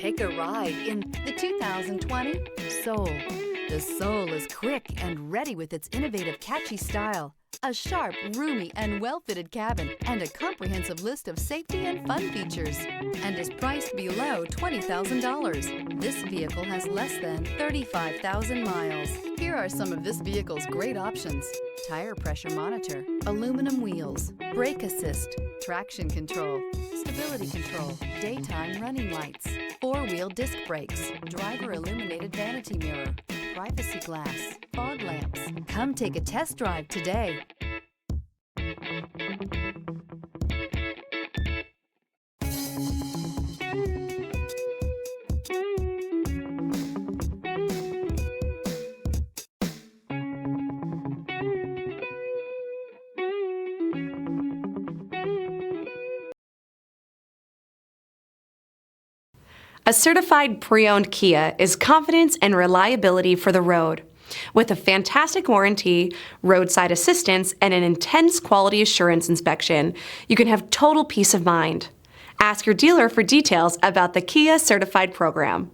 Take a ride in the 2020 Soul. The Soul is quick and ready with its innovative, catchy style, a sharp, roomy, and well-fitted cabin, and a comprehensive list of safety and fun features, and is priced below $20,000. This vehicle has less than 35,000 miles. Here are some of this vehicle's great options: tire pressure monitor, aluminum wheels, brake assist, traction control, stability control, daytime running lights, four-wheel disc brakes, driver illuminated vanity mirror, privacy glass, fog lamps. Come take a test drive today. A certified pre-owned Kia is confidence and reliability for the road. With a fantastic warranty, roadside assistance, and an intense quality assurance inspection, you can have total peace of mind. Ask your dealer for details about the Kia Certified program.